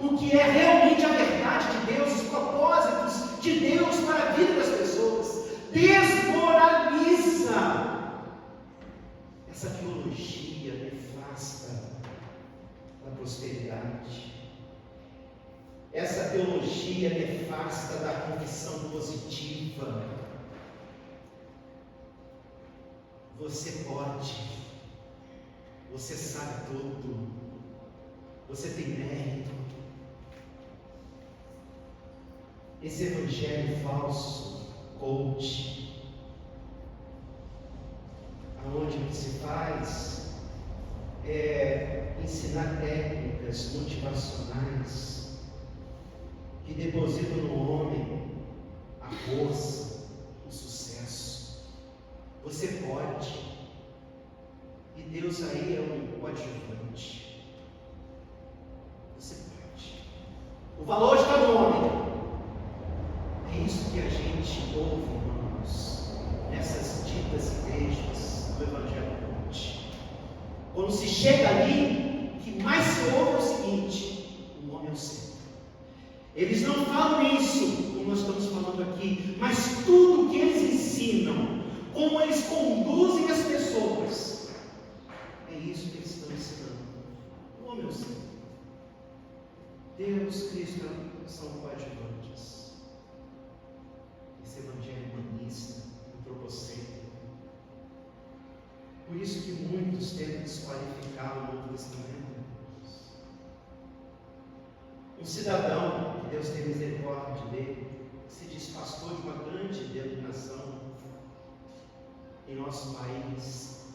o que é realmente a verdade de Deus, os propósitos de Deus para a vida das pessoas, desmoraliza essa teologia nefasta da prosperidade, essa teologia nefasta da confissão positiva. Você pode, você sabe tudo, você tem mérito. Esse evangelho falso, coach, aonde o que se faz é ensinar técnicas motivacionais que depositam no homem a força, o sucesso. Você pode, e Deus aí é um coadjuvante. Você pode. O valor está no homem. É isso que a gente ouve, irmãos, nessas ditas igrejas do Evangelho Coach. Quando se chega ali, o que mais se ouve é o seguinte: o homem é o centro. Eles não falam isso, como nós estamos falando aqui, mas tudo que eles ensinam, como eles conduzem as pessoas, é isso que eles estão ensinando. O homem é o centro. Deus, Cristo são coadjuvantes. Esse evangelho humanista, antropocêntrico. Por isso que muitos tentam desqualificar o Novo Testamento. Um cidadão, que Deus tem misericórdia dele, se diz pastor de uma grande denominação em nosso país,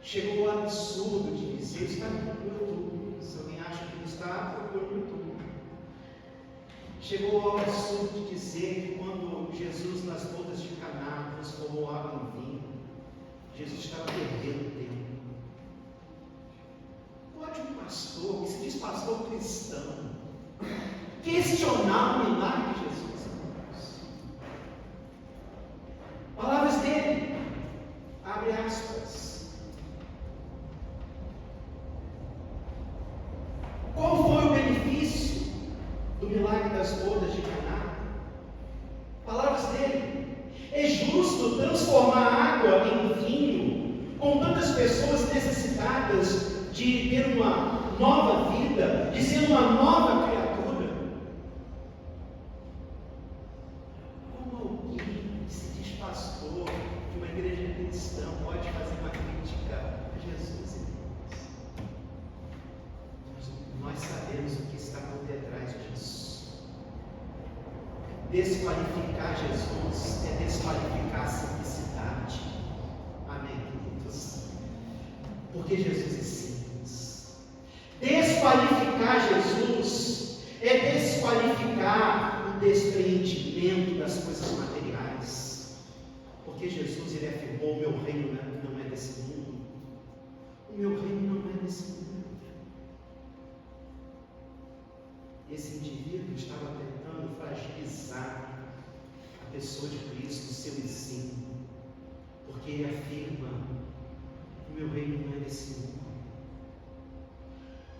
chegou ao absurdo de dizer, está no YouTube, se alguém acha que não está, procura no YouTube. Chegou ao absurdo de dizer que quando Jesus nas bodas de Caná transformou água em vinho, Jesus estava perdendo tempo. Pode um pastor, que se diz pastor cristão, questionar o milagre de Jesus, irmãos? Palavras dele, abre aspas. Qual foi o benefício do milagre das bodas de Caná? Palavras dele. recurso transformar água em vinho, com tantas pessoas necessitadas de ter uma nova vida, de ser uma nova criatura. Como alguém que se diz pastor de uma igreja cristã pode fazer uma crítica a Jesus? Nós sabemos o que está por detrás disso. Desqualificar Jesus é desqualificar a simplicidade. Amém, queridos? Porque Jesus é simples. Desqualificar Jesus é desqualificar o despreendimento das coisas materiais. Porque Jesus, ele afirmou: o meu reino não é desse mundo. O meu reino não é desse mundo. Esse indivíduo estava tentando fragilizar a pessoa de Cristo, o seu ensino, porque ele afirma: o meu reino não é desse mundo.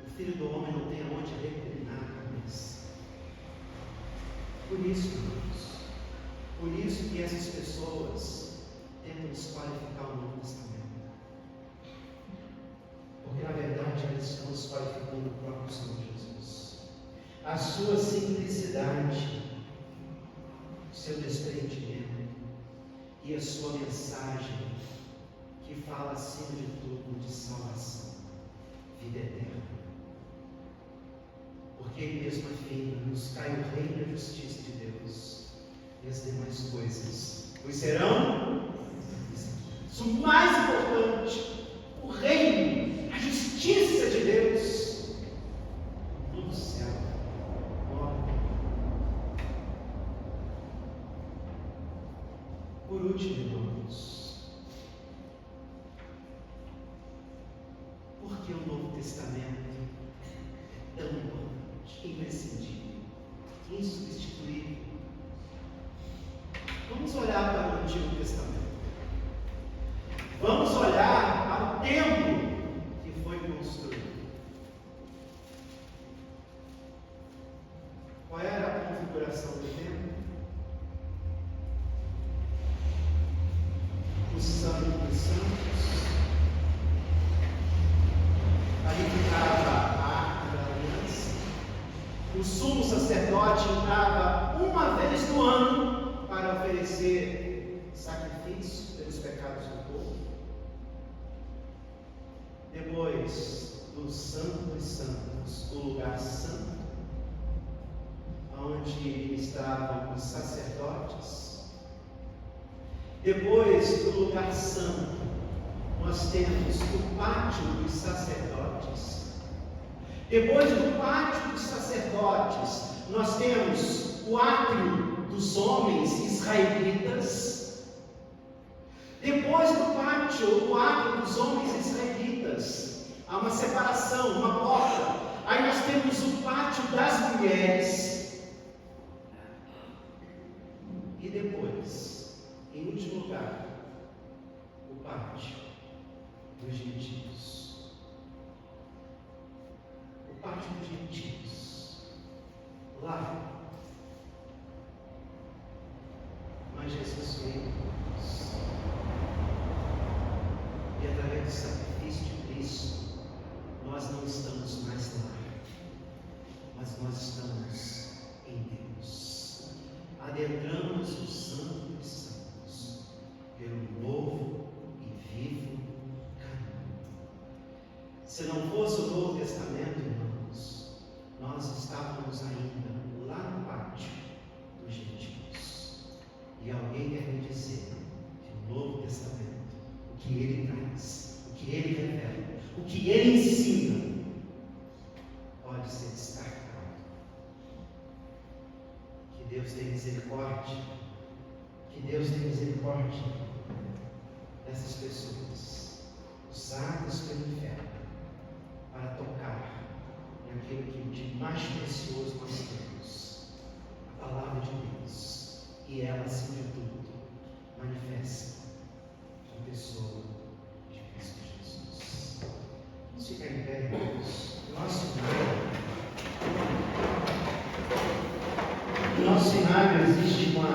O Filho do Homem não tem aonde reclinar a cabeça. Por isso, irmãos, por isso que essas pessoas tentam desqualificar o Novo Testamento, porque na verdade elas estão desqualificando o próprio Senhor Jesus. A sua simplicidade, o seu desprendimento e a sua mensagem, que fala acima de tudo de salvação, vida eterna. Porque ele mesmo afirma: buscai o reino e a justiça de Deus, e as demais coisas vos serão. Isso o mais importante, o reino, a justiça de Deus, tudo céu. Por último, irmãos, por que o Novo Testamento é tão importante, imprescindível, insubstituível? Vamos olhar para o Antigo Testamento. Vamos olhar ao templo que foi construído. Qual era a configuração do templo? O Santo dos Santos. Ali ficava a Arca da Aliança. O sumo sacerdote entrava uma vez no ano para oferecer sacrifício pelos pecados do povo. Depois do Santo dos Santos, o lugar santo, onde estavam os sacerdotes. Depois do lugar santo, nós temos o pátio dos sacerdotes. Depois do pátio dos sacerdotes, nós temos o átrio dos homens israelitas. Depois do pátio, o átrio dos homens israelitas, há uma separação, uma porta. Aí nós temos o pátio das mulheres. E depois, em último lugar, o pátio dos gentios. O pátio dos gentios. Lá, mas Jesus veio e através do sacrifício de Cristo, nós não estamos mais lá, mas nós estamos em Deus. Adentramos o Santo dos Santos pelo novo e vivo caminho. Se não fosse o Novo Testamento, irmãos, nós estávamos ainda lá no pátio dos gentios. E alguém quer me dizer que o Novo Testamento, o que ele traz, o que ele revela, o que ele ensina, pode ser descartado. Que Deus tenha misericórdia, que Deus tenha misericórdia dessas pessoas usadas pelo inferno para tocar naquilo que de mais precioso nós temos, a palavra de Deus, e ela, acima de tudo, manifesta a pessoa de Cristo Jesus. Vamos ficar em pé, irmãos. No nosso cenário existe uma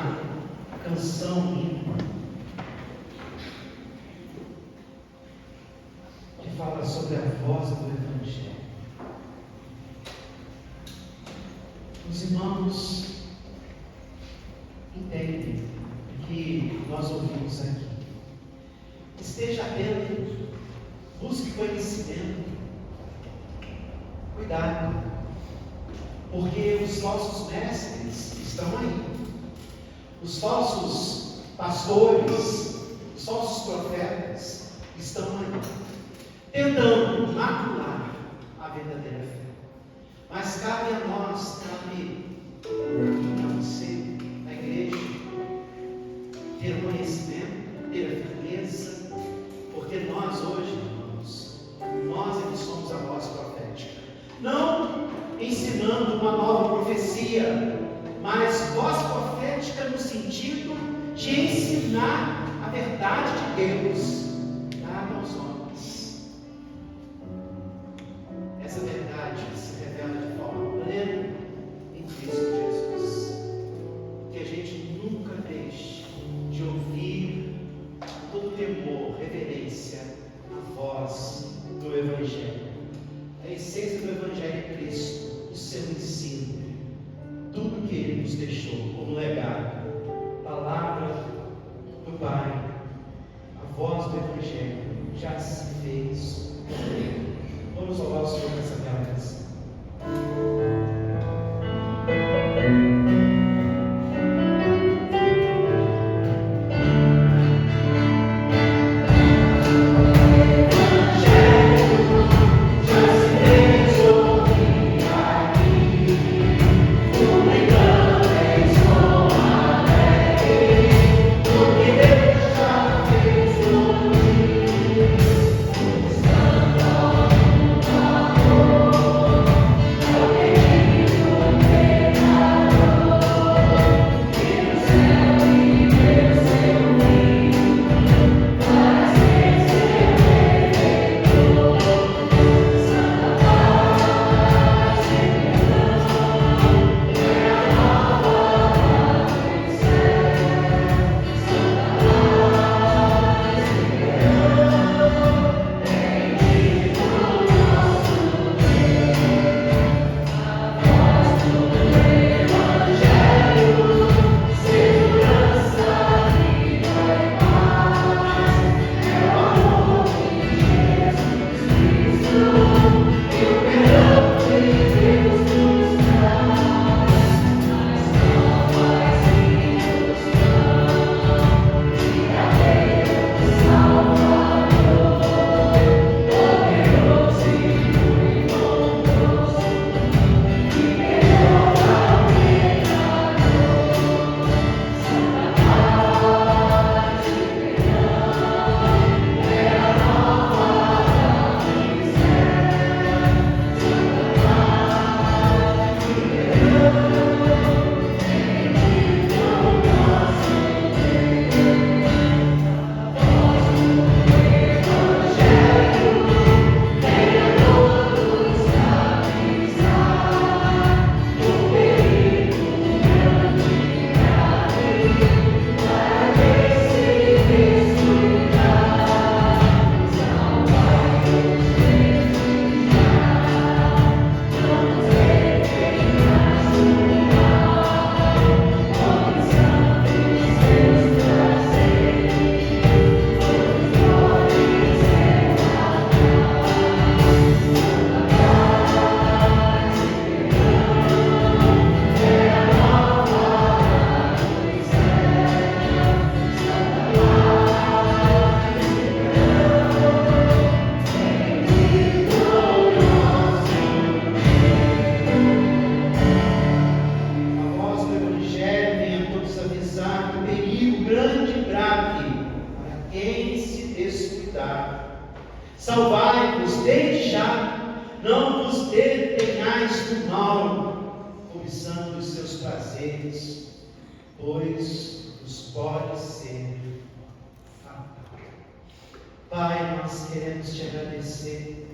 canção linda sobre a voz do Evangelho. Os irmãos entendem o que nós ouvimos aqui. Esteja atento, busque conhecimento, cuidado, porque os falsos mestres estão aí, os falsos pastores, os falsos profetas estão aí, tentando macular a verdadeira fé. Mas cabe a nós, cabe a você, na igreja, ter o conhecimento, ter a firmeza, porque nós hoje, irmãos, nós é que somos a voz profética. Não ensinando uma nova profecia, mas voz profética no sentido de ensinar a verdade de Deus dada aos homens. Essa verdade se revela de forma plena em Cristo Jesus. Que a gente nunca deixe de ouvir com todo temor, reverência, a voz do Evangelho. A essência do Evangelho é Cristo, o seu ensino, tudo que Ele nos deixou como legado, palavra do Pai, a voz do Evangelho já se fez. Vamos louvar o Senhor nessa bela canção. Salvai-vos desde já, não vos detenhais do mal, cobiçando os seus prazeres, pois os pode ser fatal. Pai, nós queremos te agradecer,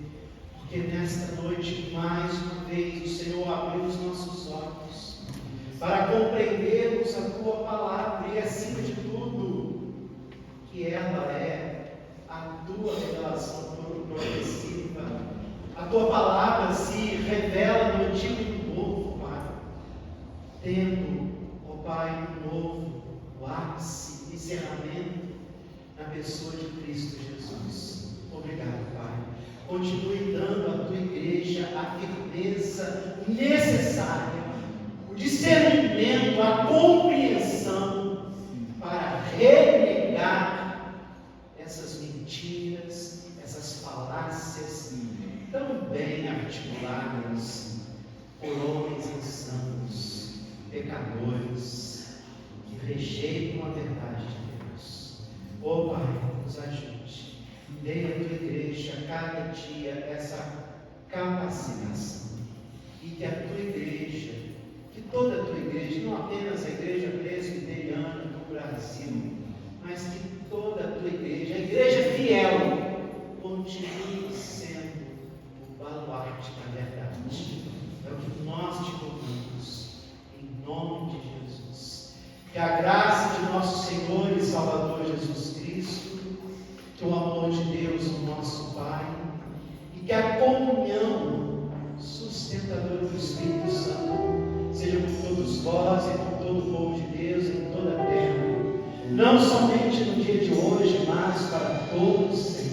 porque nesta noite, mais uma vez, o Senhor abriu os nossos olhos, para compreendermos a Tua Palavra, e acima de tudo, que ela é a Tua revelação progressiva encerramento na pessoa de Cristo Jesus. Obrigado, Pai. Continue dando à tua igreja a firmeza necessária, o discernimento, a compreensão para renegar essas mentiras, essas falácias tão bem articuladas por homens insanos, pecadores, que rejeitam a verdade de Deus. Oh Pai, nos ajude. Dê à tua igreja cada dia essa capacitação. E que a tua igreja, que toda a tua igreja, não apenas a igreja presbiteriana do Brasil, mas que toda a tua igreja, a igreja fiel, continue sendo o baluarte da verdade. É o que nós te rogamos, em nome de Jesus. Que a graça de nosso Senhor e Salvador Jesus Cristo, que o amor de Deus, o nosso Pai, e que a comunhão sustentadora do Espírito Santo seja com todos vós e com todo o povo de Deus em toda a terra, não somente no dia de hoje, mas para todos sempre.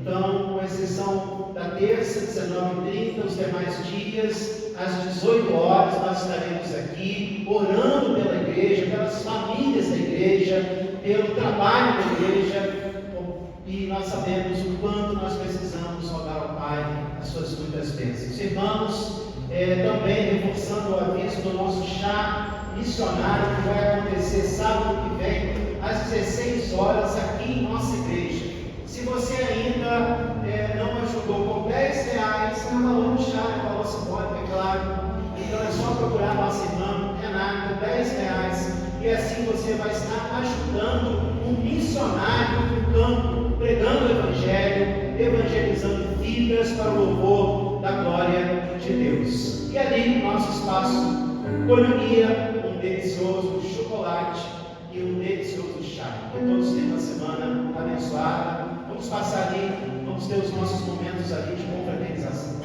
Então, com exceção da terça, 19h30, os demais dias, às 18 horas, nós estaremos aqui orando pela igreja, pelas famílias da igreja, pelo trabalho da igreja, e nós sabemos o quanto nós precisamos rogar ao Pai as suas muitas bênçãos. Irmãos, também reforçando o aviso do nosso chá missionário, que vai acontecer sábado que vem, às 16 horas, aqui em nossa igreja. Se você ainda não ajudou com R$10, é o valor do chá, é o valor simbólico, é claro. Então é só procurar a nossa irmã Renata, R$10, e assim você vai estar ajudando um missionário no campo, pregando o Evangelho, evangelizando vidas para o louvor da glória de Deus. E ali no nosso espaço, colhoria, um delicioso chocolate e um delicioso chá. Que todos tenham uma semana abençoada. Vamos passar ali, vamos ter os nossos momentos ali de confraternização.